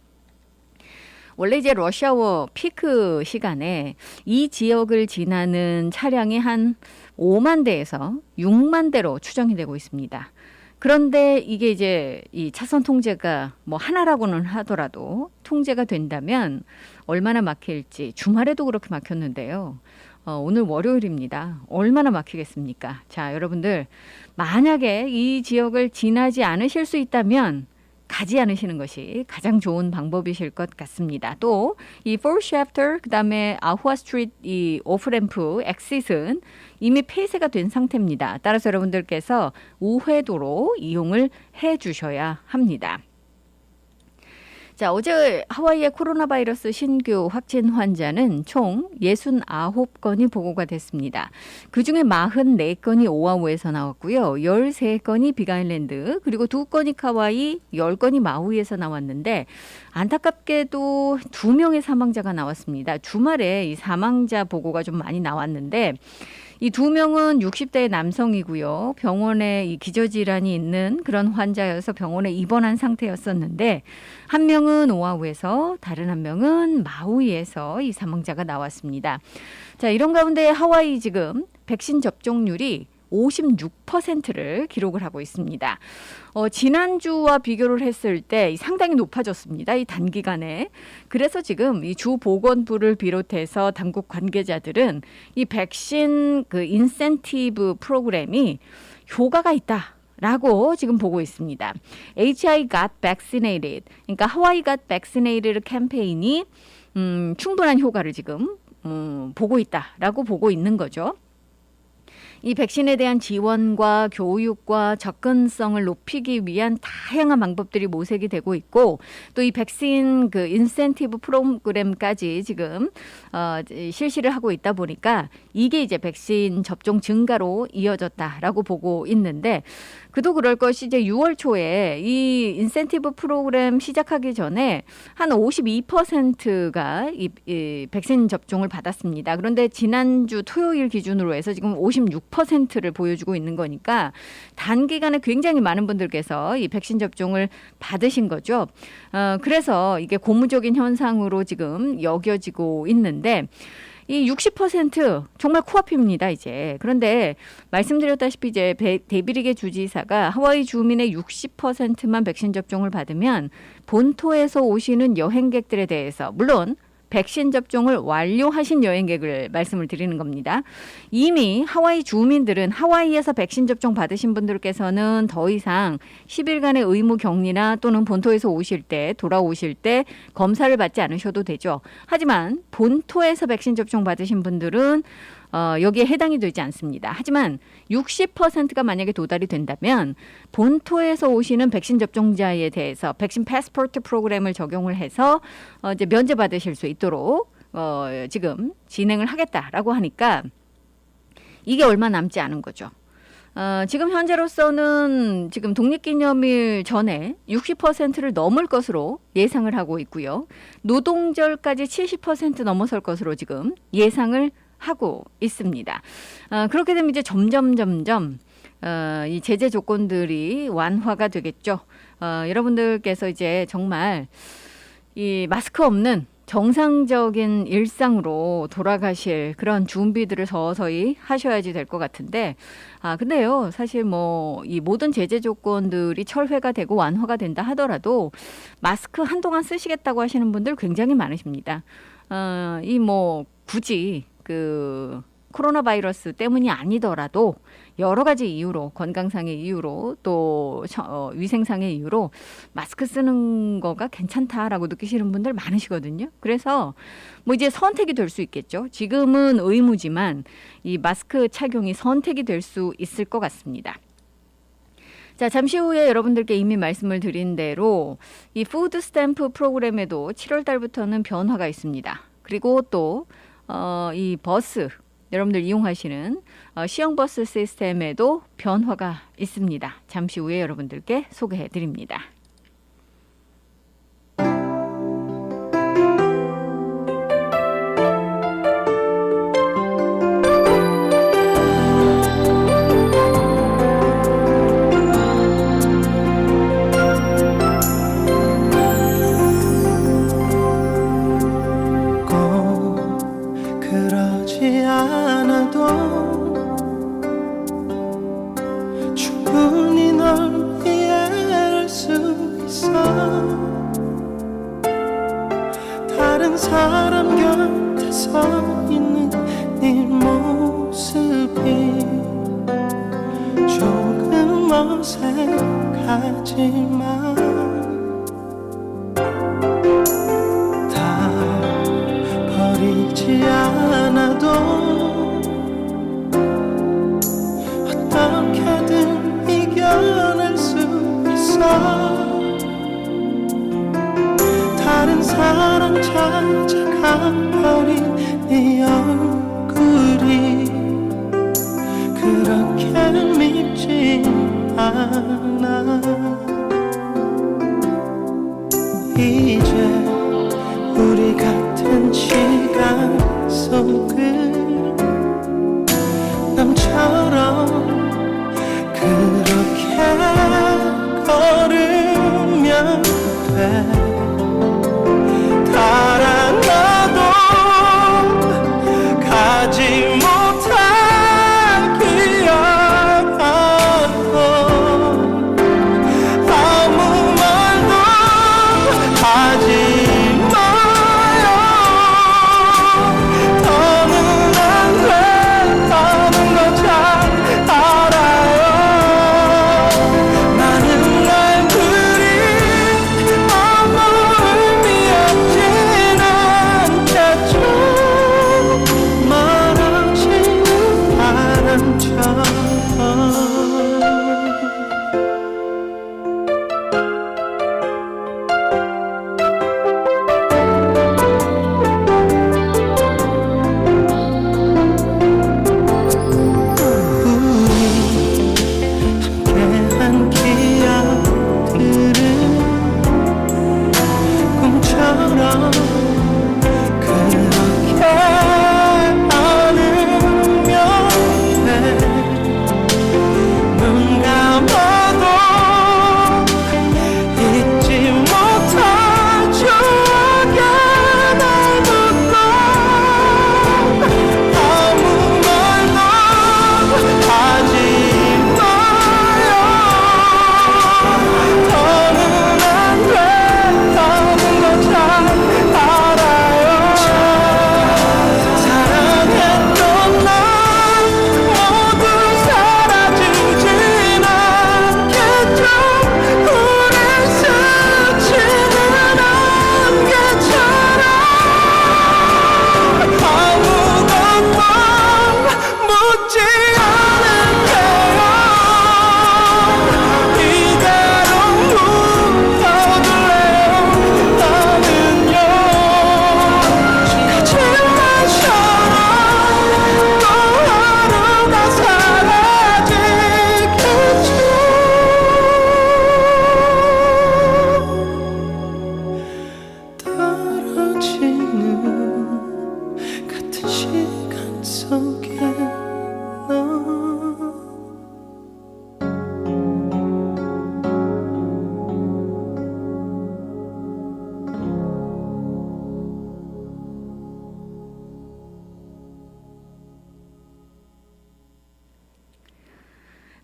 원래 이제 러시아워 피크 시간에 이 지역을 지나는 차량이 한 5만 대에서 6만 대로 추정이 되고 있습니다. 그런데 이게 이제 이 차선 통제가 뭐 하나라고는 하더라도 통제가 된다면 얼마나 막힐지, 주말에도 그렇게 막혔는데요. 오늘 월요일입니다. 얼마나 막히겠습니까? 자, 여러분들 만약에 이 지역을 지나지 않으실 수 있다면 가지 않으시는 것이 가장 좋은 방법이실 것 같습니다. 또 이 포르쉐프터 그다음에 아후아 스트리트 이 오프램프 엑싯은 이미 폐쇄가 된 상태입니다. 따라서 여러분들께서 우회도로 이용을 해 주셔야 합니다. 자, 어제 하와이의 코로나 바이러스 신규 확진 환자는 총 69건이 보고가 됐습니다. 그중에 44건이 오아후에서 나왔고요. 13건이 빅아일랜드, 그리고 2건이 카와이, 10건이 마우이에서 나왔는데 안타깝게도 2명의 사망자가 나왔습니다. 주말에 이 사망자 보고가 좀 많이 나왔는데 이 2명은 60대의 남성이고요. 병원에 이 기저질환이 있는 그런 환자여서 병원에 입원한 상태였었는데 한 명은 오아후에서 다른 한 명은 마우이에서 이 사망자가 나왔습니다. 자, 이런 가운데 하와이 지금 백신 접종률이 56%를 기록을 하고 있습니다. 지난주와 비교를 했을 때 상당히 높아졌습니다. 이 단기간에. 그래서 지금 이 주 보건부를 비롯해서 당국 관계자들은 이 백신 인센티브 프로그램이 효과가 있다. 라고 지금 보고 있습니다. HI got vaccinated, 그러니까 하와이 got vaccinated 캠페인이 충분한 효과를 지금 보고 있다라고 보고 있는 거죠. 이 백신에 대한 지원과 교육과 접근성을 높이기 위한 다양한 방법들이 모색이 되고 있고, 또 이 백신 인센티브 프로그램까지 지금 실시를 하고 있다 보니까 이게 이제 백신 접종 증가로 이어졌다라고 보고 있는데, 그도 그럴 것이 이제 6월 초에 이 인센티브 프로그램 시작하기 전에 한 52%가 이 백신 접종을 받았습니다. 그런데 지난주 토요일 기준으로 해서 지금 56%를 보여주고 있는 거니까 단기간에 굉장히 많은 분들께서 이 백신 접종을 받으신 거죠. 그래서 이게 고무적인 현상으로 지금 여겨지고 있는데, 이 60% 정말 코앞입니다, 이제. 그런데 말씀드렸다시피 이제 데비리게 주지사가 하와이 주민의 60%만 백신 접종을 받으면 본토에서 오시는 여행객들에 대해서, 물론 백신 접종을 완료하신 여행객을 말씀을 드리는 겁니다. 이미 하와이 주민들은, 하와이에서 백신 접종 받으신 분들께서는 더 이상 10일간의 의무 격리나 또는 본토에서 오실 때, 돌아오실 때 검사를 받지 않으셔도 되죠. 하지만 본토에서 백신 접종 받으신 분들은 여기에 해당이 되지 않습니다. 하지만 60%가 만약에 도달이 된다면 본토에서 오시는 백신 접종자에 대해서 백신 패스포트 프로그램을 적용을 해서 이제 면제받으실 수 있도록 지금 진행을 하겠다라고 하니까 이게 얼마 남지 않은 거죠. 지금 현재로서는 지금 독립기념일 전에 60%를 넘을 것으로 예상을 하고 있고요. 노동절까지 70% 넘어설 것으로 지금 예상을 하고 있습니다. 그렇게 되면 이제 점점 이 제재 조건들이 완화가 되겠죠. 여러분들께서 이제 정말 이 마스크 없는 정상적인 일상으로 돌아가실 그런 준비들을 서서히 하셔야지 될 것 같은데, 근데요, 사실 뭐 이 모든 제재 조건들이 철회가 되고 완화가 된다 하더라도 마스크 한동안 쓰시겠다고 하시는 분들 굉장히 많으십니다. 이 뭐 굳이 그 코로나 바이러스 때문이 아니더라도 여러 가지 이유로, 건강상의 이유로 또 위생상의 이유로 마스크 쓰는 거가 괜찮다라고 느끼시는 분들 많으시거든요. 그래서 뭐 이제 선택이 될 수 있겠죠. 지금은 의무지만 이 마스크 착용이 선택이 될 수 있을 것 같습니다. 자, 잠시 후에 여러분들께 이미 말씀을 드린 대로 이 푸드 스탬프 프로그램에도 7월 달부터는 변화가 있습니다. 그리고 또 이 버스, 여러분들 이용하시는 시형버스 시스템에도 변화가 있습니다. 잠시 후에 여러분들께 소개해 드립니다. 충분히 널 이해할 수 있어. 다른 사람 곁에 서 있는 네 모습이 조금 어색하지만 다 버리지 않아도 어떻게든 이겨낼 수 있어. 다른 사람 찾아가버린 네 얼굴이 그렇게 밉지 않아. 이제 우리 같은 시간 속을 남처럼 그렇게 걸으면 돼. 달아나도 가지 못할 기억 안고 아무 말도 하지 마요. 더는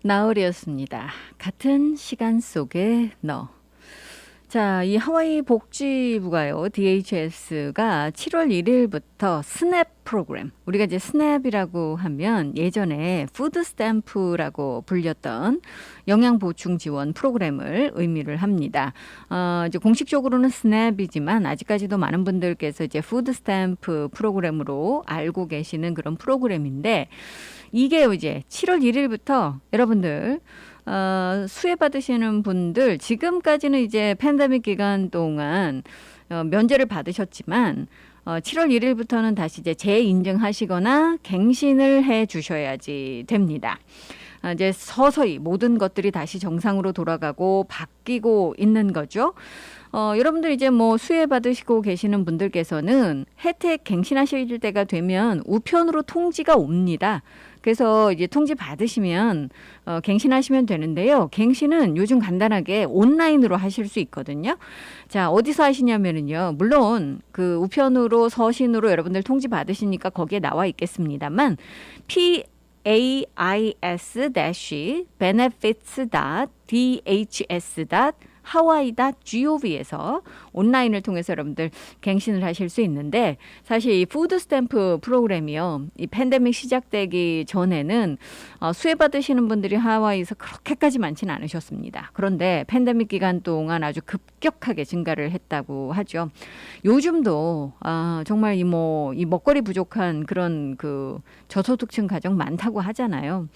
나얼이었습니다. 같은 시간 속에 너. 자, 이 하와이 복지부가요, DHS가 7월 1일부터 스냅 프로그램, 우리가 이제 스냅이라고 하면 예전에 푸드 스탬프라고 불렸던 영양 보충 지원 프로그램을 의미를 합니다. 이제 공식적으로는 스냅이지만 아직까지도 많은 분들께서 이제 푸드 스탬프 프로그램으로 알고 계시는 그런 프로그램인데, 이게 이제 7월 1일부터 여러분들 수혜받으시는 분들, 지금까지는 이제 팬데믹 기간 동안 면제를 받으셨지만 7월 1일부터는 다시 이제 재인증하시거나 갱신을 해 주셔야지 됩니다. 이제 서서히 모든 것들이 다시 정상으로 돌아가고 바뀌고 있는 거죠. 여러분들 이제 뭐 수혜 받으시고 계시는 분들께서는 혜택 갱신하실 때가 되면 우편으로 통지가 옵니다. 그래서 이제 통지 받으시면 갱신하시면 되는데요. 갱신은 요즘 간단하게 온라인으로 하실 수 있거든요. 자, 어디서 하시냐면은요. 물론 그 우편으로 서신으로 여러분들 통지 받으시니까 거기에 나와 있겠습니다만 PAIS-benefits.dhs.hawaii.gov에서 온라인을 통해서 여러분들 갱신을 하실 수 있는데, 사실 이 푸드 스탬프 프로그램이요, 이 팬데믹 시작되기 전에는 수혜받으시는 분들이 하와이에서 그렇게까지 많지는 않으셨습니다. 그런데 팬데믹 기간 동안 아주 급격하게 증가를 했다고 하죠. 요즘도 정말 이 먹거리 부족한 그런 그 저소득층 가정 많다고 하잖아요.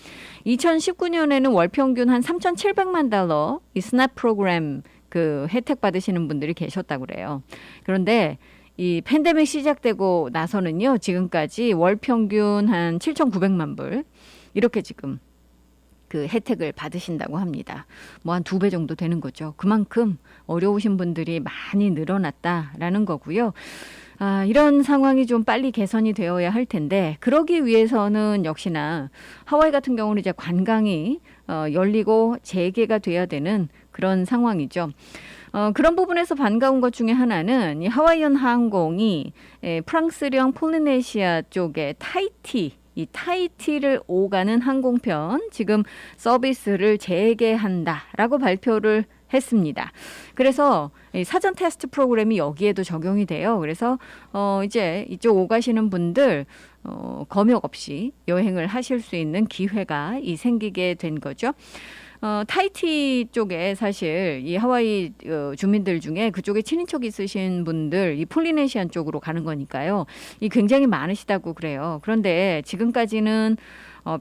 2019년에는 월 평균 한 3,700만 달러 이 스냅 프로그램 그 혜택 받으시는 분들이 계셨다고 그래요. 그런데 이 팬데믹 시작되고 나서는요, 지금까지 월 평균 한 7,900만 불 이렇게 지금 그 혜택을 받으신다고 합니다. 뭐 한 2배 정도 되는 거죠. 그만큼 어려우신 분들이 많이 늘어났다라는 거고요. 이런 상황이 좀 빨리 개선이 되어야 할 텐데, 그러기 위해서는 역시나 하와이 같은 경우는 이제 관광이 열리고 재개가 돼야 되는 그런 상황이죠. 그런 부분에서 반가운 것 중에 하나는 이 하와이안 항공이 프랑스령 폴리네시아 쪽에 이 타히티를 오가는 항공편 지금 서비스를 재개한다라고 발표를 했습니다. 그래서 사전 테스트 프로그램이 여기에도 적용이 돼요. 그래서 이제 이쪽 오가시는 분들 검역 없이 여행을 하실 수 있는 기회가 생기게 된 거죠. 타히티 쪽에 사실 이 하와이 주민들 중에 그쪽에 친인척 있으신 분들 이 폴리네시안 쪽으로 가는 거니까요. 이 굉장히 많으시다고 그래요. 그런데 지금까지는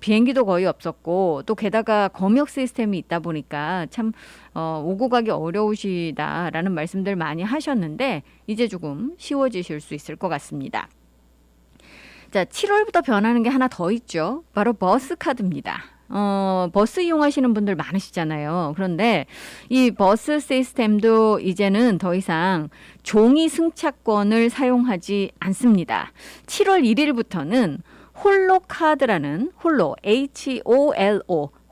비행기도 거의 없었고, 또 게다가 검역 시스템이 있다 보니까 참 오고 가기 어려우시다라는 말씀들 많이 하셨는데, 이제 조금 쉬워지실 수 있을 것 같습니다. 자, 7월부터 변하는 게 하나 더 있죠. 바로 버스 카드입니다. 버스 이용하시는 분들 많으시잖아요. 그런데 이 버스 시스템도 이제는 더 이상 종이 승차권을 사용하지 않습니다. 7월 1일부터는 홀로카드라는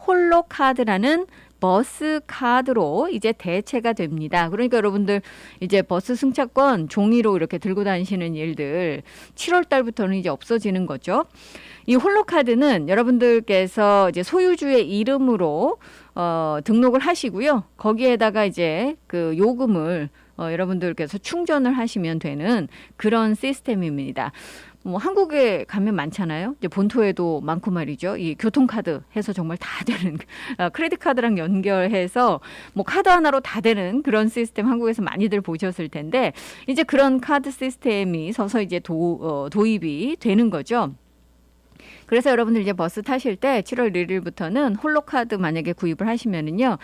홀로카드라는 버스 카드로 이제 대체가 됩니다. 그러니까 여러분들 이제 버스 승차권 종이로 이렇게 들고 다니시는 일들 7월 달부터는 이제 없어지는 거죠. 이 홀로카드는 여러분들께서 이제 소유주의 이름으로 등록을 하시고요. 거기에다가 이제 그 요금을 여러분들께서 충전을 하시면 되는 그런 시스템입니다. 뭐 한국에 가면 많잖아요. 이제 본토에도 많고 말이죠. 이 교통카드 해서 정말 다 되는 크레딧 카드랑 연결해서 뭐 카드 하나로 다 되는 그런 시스템 한국에서 많이들 보셨을 텐데, 이제 그런 카드 시스템이 서서 이제 도입이 되는 거죠. 그래서 여러분들 이제 버스 타실 때 7월 1일부터는 홀로카드 만약에 구입을 하시면은요,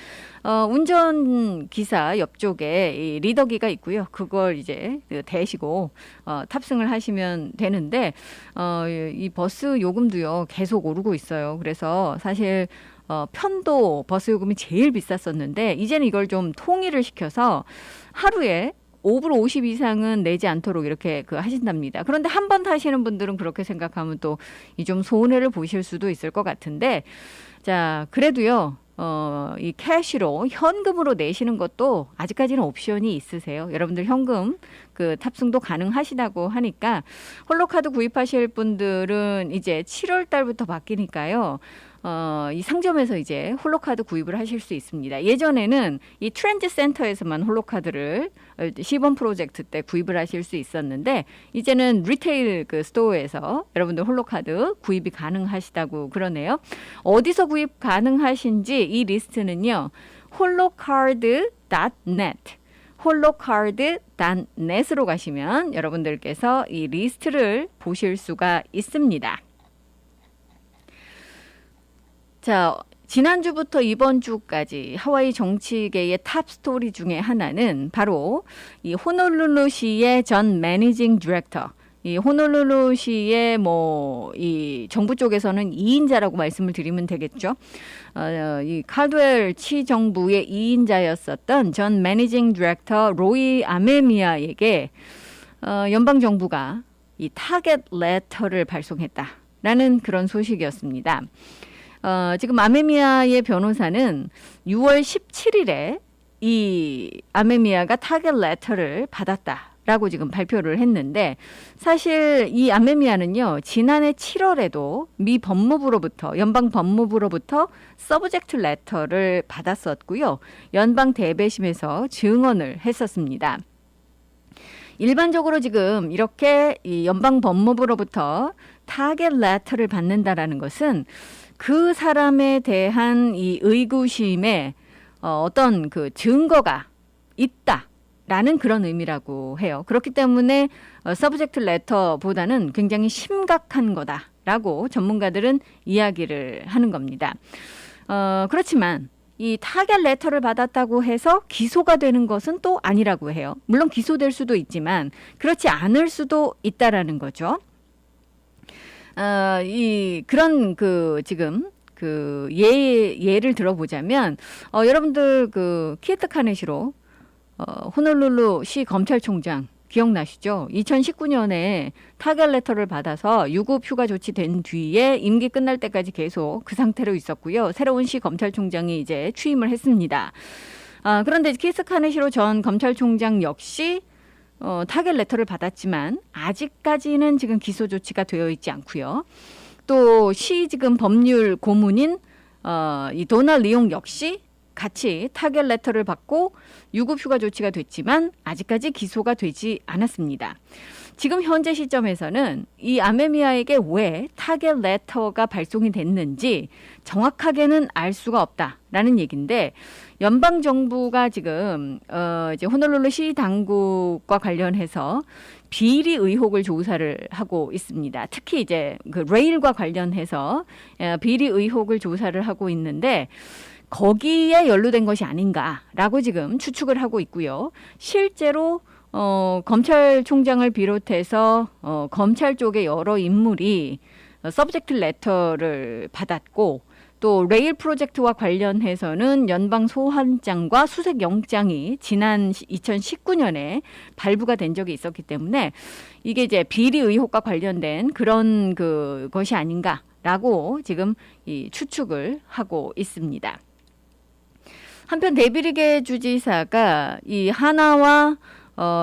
운전기사 옆쪽에 이 리더기가 있고요. 그걸 이제 대시고 탑승을 하시면 되는데, 이 버스 요금도요, 계속 오르고 있어요. 그래서 사실 편도 버스 요금이 제일 비쌌었는데, 이제는 이걸 좀 통일을 시켜서 하루에 5불 50 이상은 내지 않도록 이렇게 하신답니다. 그런데 한 번 타시는 분들은 그렇게 생각하면 또 좀 손해를 보실 수도 있을 것 같은데, 자, 그래도요, 이 캐시로 현금으로 내시는 것도 아직까지는 옵션이 있으세요. 여러분들 현금 탑승도 가능하시다고 하니까 홀로카드 구입하실 분들은 이제 7월 달부터 바뀌니까요. 이 상점에서 이제 홀로카드 구입을 하실 수 있습니다. 예전에는 이 트렌드 센터에서만 홀로카드를 시범 프로젝트 때 구입을 하실 수 있었는데 이제는 리테일 그 스토어에서 여러분들 홀로카드 구입이 가능하시다고 그러네요. 어디서 구입 가능하신지 이 리스트는요. holocard.net holocard.net으로 가시면 여러분들께서 이 리스트를 보실 수가 있습니다. 자, 지난주부터 이번 주까지 하와이 정치계의 탑 스토리 중에 하나는 바로 이 호놀룰루시의 전 매니징 디렉터. 이 호놀룰루시의 이 정부 쪽에서는 2인자라고 말씀을 드리면 되겠죠. 이 칼드웰 치 정부의 2인자였었던 전 매니징 디렉터 로이 아메미아에게 연방 정부가 이 타겟 레터를 발송했다라는 그런 소식이었습니다. 지금 아메미아의 변호사는 6월 17일에 이 아메미아가 타겟 레터를 받았다라고 지금 발표를 했는데 사실 이 아메미아는요. 지난해 7월에도 미 법무부로부터 연방 법무부로부터 서브젝트 레터를 받았었고요. 연방 대배심에서 증언을 했었습니다. 일반적으로 지금 이렇게 이 연방 법무부로부터 타겟 레터를 받는다라는 것은 그 사람에 대한 이 의구심에 어떤 그 증거가 있다라는 그런 의미라고 해요. 그렇기 때문에 서브젝트 레터보다는 굉장히 심각한 거다라고 전문가들은 이야기를 하는 겁니다. 그렇지만 이 타겟 레터를 받았다고 해서 기소가 되는 것은 또 아니라고 해요. 물론 기소될 수도 있지만 그렇지 않을 수도 있다라는 거죠. 그런 지금 예를 들어보자면 여러분들 키에트 카네시로 호놀룰루 시 검찰총장 기억나시죠? 2019년에 타겟 레터를 받아서 유급 휴가 조치된 뒤에 임기 끝날 때까지 계속 그 상태로 있었고요. 새로운 시 검찰총장이 이제 취임을 했습니다. 그런데 키에트 카네시로 전 검찰총장 역시 타겟 레터를 받았지만 아직까지는 지금 기소 조치가 되어 있지 않고요. 또 시 지금 법률 고문인 이 도널 리용 역시 같이 타겟 레터를 받고 유급 휴가 조치가 됐지만 아직까지 기소가 되지 않았습니다. 지금 현재 시점에서는 이 아메미아에게 왜 타겟 레터가 발송이 됐는지 정확하게는 알 수가 없다라는 얘기인데 연방 정부가 지금 이제 호놀룰루 시 당국과 관련해서 비리 의혹을 조사를 하고 있습니다. 특히 이제 그 레일과 관련해서 비리 의혹을 조사를 하고 있는데 거기에 연루된 것이 아닌가라고 지금 추측을 하고 있고요. 실제로 검찰총장을 비롯해서 검찰 쪽의 여러 인물이 서브젝트 레터를 받았고 또 레일 프로젝트와 관련해서는 연방 소환장과 수색 영장이 지난 2019년에 발부가 된 적이 있었기 때문에 이게 이제 비리 의혹과 관련된 그런 것이 아닌가라고 지금 이 추측을 하고 있습니다. 한편 데비리게 주지사가 이 하나와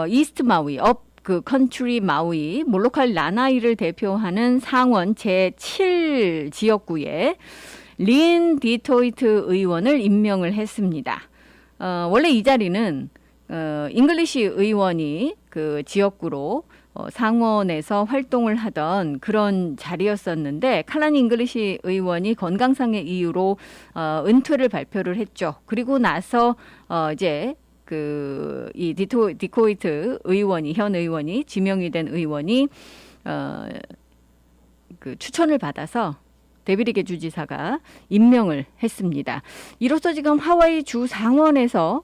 이스트 마우이 컨트리 마우이 몰로칼 라나이를 대표하는 상원 제7 지역구에 린 디토이트 의원을 임명을 했습니다. 원래 이 자리는 잉글리시 의원이 그 지역구로 상원에서 활동을 하던 그런 자리였었는데 칼란 잉글리시 의원이 건강상의 이유로 은퇴를 발표를 했죠. 그리고 나서 이제 이 디코이트 의원이 현 의원이 지명이 된 의원이 추천을 받아서 데비리게 주지사가 임명을 했습니다. 이로써 지금 하와이 주 상원에서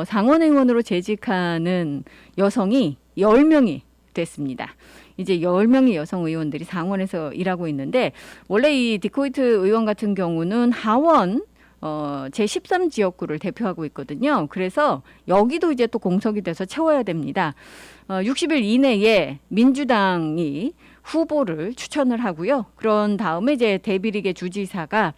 상원 의원으로 재직하는 여성이 10명이 됐습니다. 이제 10명의 여성 의원들이 상원에서 일하고 있는데 원래 이 디코이트 의원 같은 경우는 하원 제13 지역구를 대표하고 있거든요. 그래서 여기도 이제 또 공석이 돼서 채워야 됩니다. 60일 이내에 민주당이 후보를 추천을 하고요. 그런 다음에 이제 데비리게 주지사가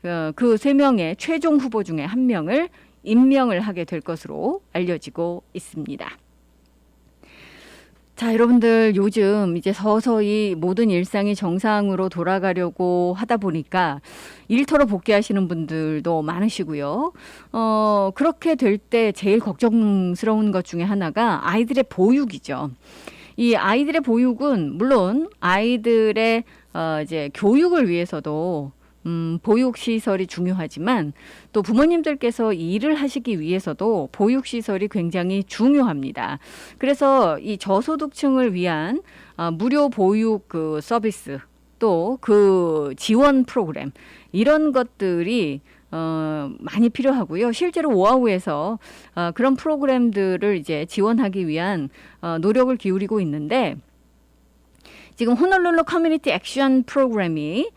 그 3명의 최종 후보 중에 1명을 임명을 하게 될 것으로 알려지고 있습니다. 자, 여러분들 요즘 이제 서서히 모든 일상이 정상으로 돌아가려고 하다 보니까 일터로 복귀하시는 분들도 많으시고요. 그렇게 될 때 제일 걱정스러운 것 중에 하나가 아이들의 보육이죠. 이 아이들의 보육은 물론 아이들의 이제 교육을 위해서도 보육시설이 중요하지만 또 부모님들께서 일을 하시기 위해서도 보육시설이 굉장히 중요합니다. 그래서 이 저소득층을 위한 무료 보육 그 서비스 또 그 지원 프로그램 이런 것들이 많이 필요하고요. 실제로 오아우에서 그런 프로그램들을 이제 지원하기 위한 노력을 기울이고 있는데 지금 호놀룰루 커뮤니티 액션 프로그램이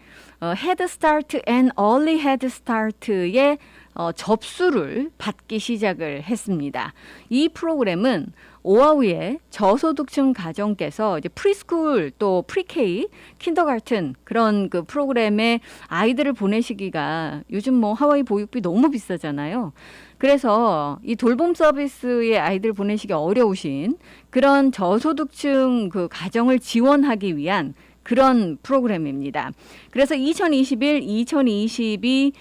헤드스타트 앤 얼리 헤드스타트의 접수를 받기 시작을 했습니다. 이 프로그램은 오아우의 저소득층 가정께서 이제 프리스쿨 또 프리케이, 킨더가튼 그런 그 프로그램에 아이들을 보내시기가 요즘 뭐 하와이 보육비 너무 비싸잖아요. 그래서 이 돌봄 서비스에 아이들 보내시기 어려우신 그런 저소득층 그 가정을 지원하기 위한 그런 프로그램입니다. 그래서 2021, 2022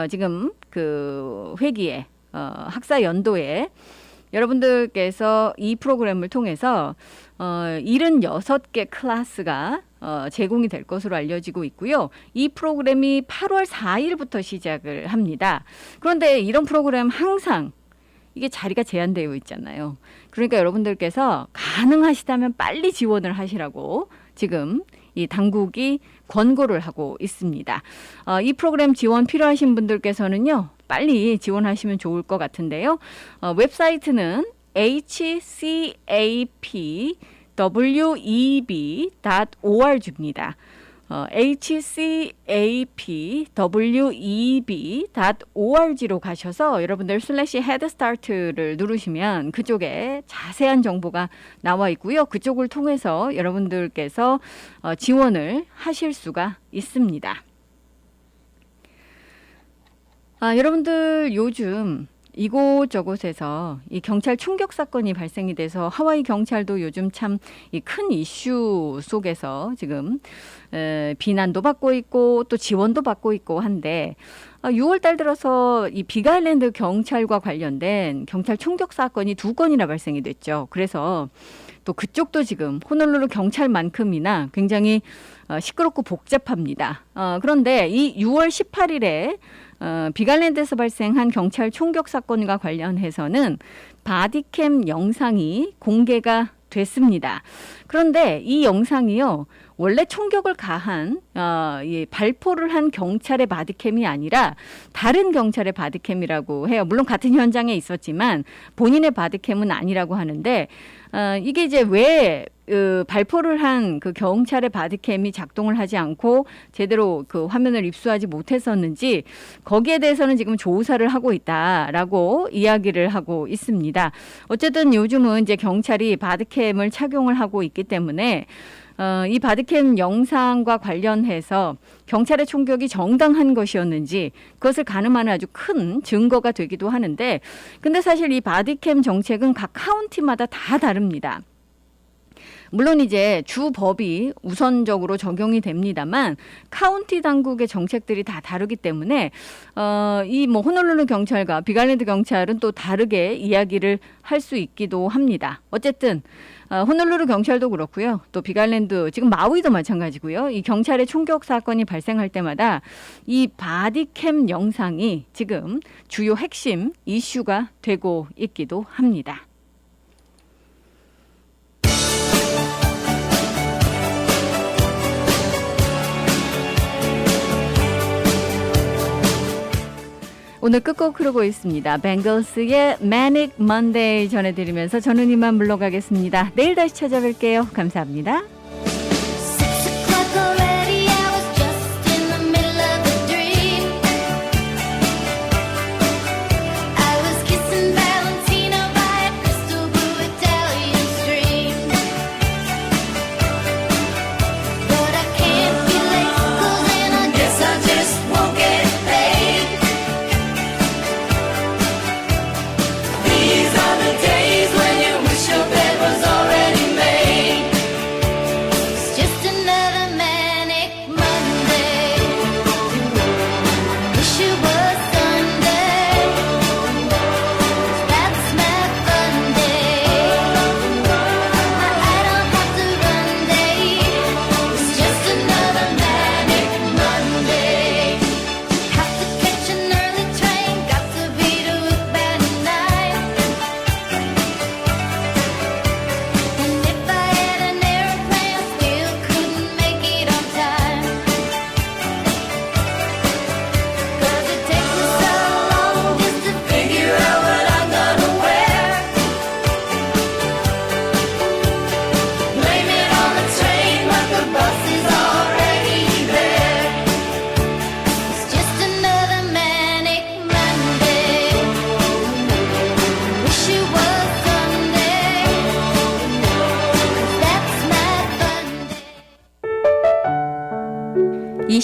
지금 그 회기에 학사 연도에 여러분들께서 이 프로그램을 통해서 76개 클래스가 제공이 될 것으로 알려지고 있고요. 이 프로그램이 8월 4일부터 시작을 합니다. 그런데 이런 프로그램 항상 이게 자리가 제한되어 있잖아요. 그러니까 여러분들께서 가능하시다면 빨리 지원을 하시라고 지금 이 당국이 권고를 하고 있습니다. 이 프로그램 지원 필요하신 분들께서는요. 빨리 지원하시면 좋을 것 같은데요. 웹사이트는 hcapweb.org입니다. hcapweb.org로 가셔서 여러분들 /headstart를 누르시면 그쪽에 자세한 정보가 나와 있고요. 그쪽을 통해서 여러분들께서 지원을 하실 수가 있습니다. 여러분들 요즘 이곳저곳에서 이 경찰 총격 사건이 발생이 돼서 하와이 경찰도 요즘 참 큰 이슈 속에서 지금 비난도 받고 있고 또 지원도 받고 있고 한데 6월 달 들어서 이 빅아일랜드 경찰과 관련된 경찰 총격 사건이 2건이나 발생이 됐죠. 그래서 또 그쪽도 지금 호놀룰루 경찰만큼이나 굉장히 시끄럽고 복잡합니다. 그런데 이 6월 18일에 빅아일랜드에서 발생한 경찰 총격 사건과 관련해서는 바디캠 영상이 공개가 됐습니다. 그런데 이 영상이요. 원래 총격을 가한 발포를 한 경찰의 바디캠이 아니라 다른 경찰의 바디캠이라고 해요. 물론 같은 현장에 있었지만 본인의 바디캠은 아니라고 하는데 이게 이제 왜 발포를 한 그 경찰의 바디캠이 작동을 하지 않고 제대로 그 화면을 입수하지 못했었는지 거기에 대해서는 지금 조사를 하고 있다라고 이야기를 하고 있습니다. 어쨌든 요즘은 이제 경찰이 바디캠을 착용을 하고 있기 때문에 이 바디캠 영상과 관련해서 경찰의 총격이 정당한 것이었는지 그것을 가늠하는 아주 큰 증거가 되기도 하는데 근데 사실 이 바디캠 정책은 각 카운티마다 다 다릅니다. 물론 이제 주 법이 우선적으로 적용이 됩니다만 카운티 당국의 정책들이 다 다르기 때문에 이 뭐 호놀룰루 경찰과 빅아일랜드 경찰은 또 다르게 이야기를 할 수 있기도 합니다. 어쨌든 호놀룰루 경찰도 그렇고요. 또 빅아일랜드 지금 마우이도 마찬가지고요. 이 경찰의 총격 사건이 발생할 때마다 이 바디캠 영상이 지금 주요 핵심 이슈가 되고 있기도 합니다. 오늘 끝곡 흐르고 있습니다. 뱅글스의 Manic Monday 전해드리면서 저는 이만 물러가겠습니다. 내일 다시 찾아뵐게요. 감사합니다. These are the days when you wish your bed was already made.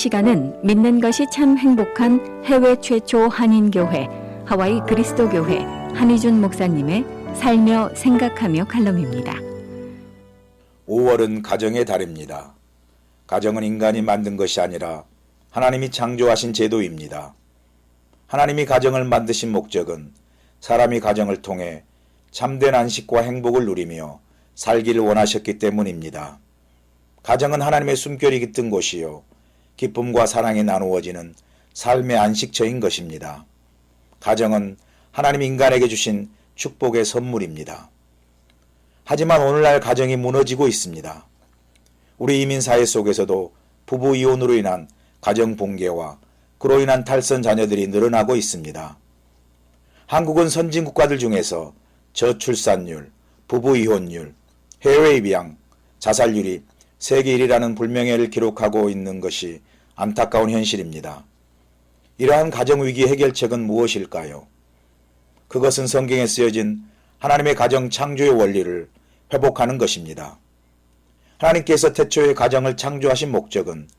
시간은 믿는 것이 참 행복한 해외 최초 한인교회 하와이 그리스도교회 한희준 목사님의 살며 생각하며 칼럼입니다. 5월은 가정의 달입니다. 가정은 인간이 만든 것이 아니라 하나님이 창조하신 제도입니다. 하나님이 가정을 만드신 목적은 사람이 가정을 통해 참된 안식과 행복을 누리며 살기를 원하셨기 때문입니다. 가정은 하나님의 숨결이 깃든 곳이요 기쁨과 사랑이 나누어지는 삶의 안식처인 것입니다. 가정은 하나님이 인간에게 주신 축복의 선물입니다. 하지만 오늘날 가정이 무너지고 있습니다. 우리 이민사회 속에서도 부부 이혼으로 인한 가정 붕괴와 그로 인한 탈선 자녀들이 늘어나고 있습니다. 한국은 선진 국가들 중에서 저출산율, 부부 이혼율, 해외 입양, 자살률이 세계 1위라는 불명예를 기록하고 있는 것이 안타까운 현실입니다. 이러한 가정위기 해결책은 무엇일까요? 그것은 성경에 쓰여진 하나님의 가정 창조의 원리를 회복하는 것입니다. 하나님께서 태초의 가정을 창조하신 목적은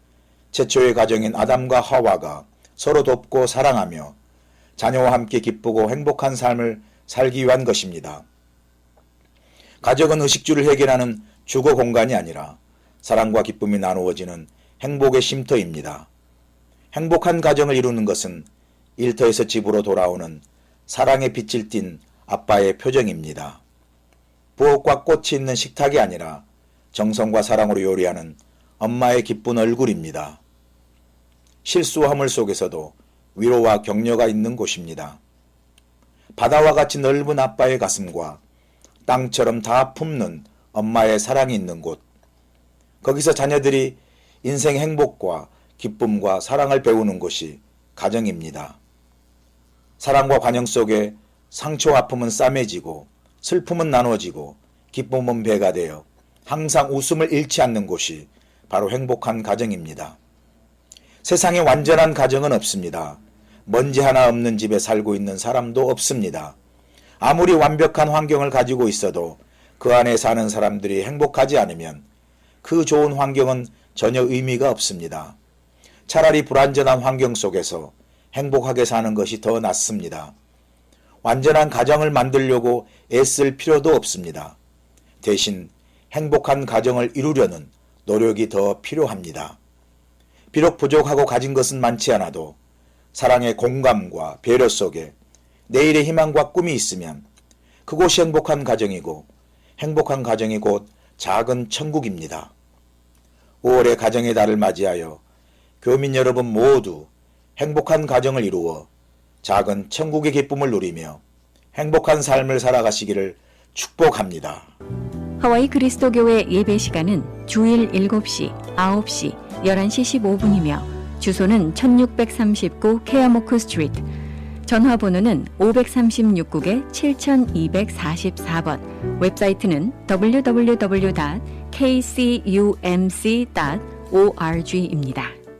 최초의 가정인 아담과 하와가 서로 돕고 사랑하며 자녀와 함께 기쁘고 행복한 삶을 살기 위한 것입니다. 가정은 의식주를 해결하는 주거 공간이 아니라 사랑과 기쁨이 나누어지는 행복의 쉼터입니다. 행복한 가정을 이루는 것은 일터에서 집으로 돌아오는 사랑의 빛을 띤 아빠의 표정입니다. 부엌과 꽃이 있는 식탁이 아니라 정성과 사랑으로 요리하는 엄마의 기쁜 얼굴입니다. 실수와 허물 속에서도 위로와 격려가 있는 곳입니다. 바다와 같이 넓은 아빠의 가슴과 땅처럼 다 품는 엄마의 사랑이 있는 곳. 거기서 자녀들이 인생 행복과 기쁨과 사랑을 배우는 곳이 가정입니다. 사랑과 관용 속에 상처와 아픔은 싸매지고 슬픔은 나눠지고 기쁨은 배가 되어 항상 웃음을 잃지 않는 곳이 바로 행복한 가정입니다. 세상에 완전한 가정은 없습니다. 먼지 하나 없는 집에 살고 있는 사람도 없습니다. 아무리 완벽한 환경을 가지고 있어도 그 안에 사는 사람들이 행복하지 않으면 그 좋은 환경은 전혀 의미가 없습니다. 차라리 불완전한 환경 속에서 행복하게 사는 것이 더 낫습니다. 완전한 가정을 만들려고 애쓸 필요도 없습니다. 대신 행복한 가정을 이루려는 노력이 더 필요합니다. 비록 부족하고 가진 것은 많지 않아도 사랑의 공감과 배려 속에 내일의 희망과 꿈이 있으면 그곳이 행복한 가정이고 행복한 가정이 곧 작은 천국입니다. 5월의 가정의 달을 맞이하여 교민 여러분 모두 행복한 가정을 이루어 작은 천국의 기쁨을 누리며 행복한 삶을 살아가시기를 축복합니다. 하와이 그리스도교회 예배 시간은 주일 7시, 9시, 11시 15분이며 주소는 1639 케아모크 스트리트, 전화번호는 536국에 7244번, 웹사이트는 www.kcumc.org입니다.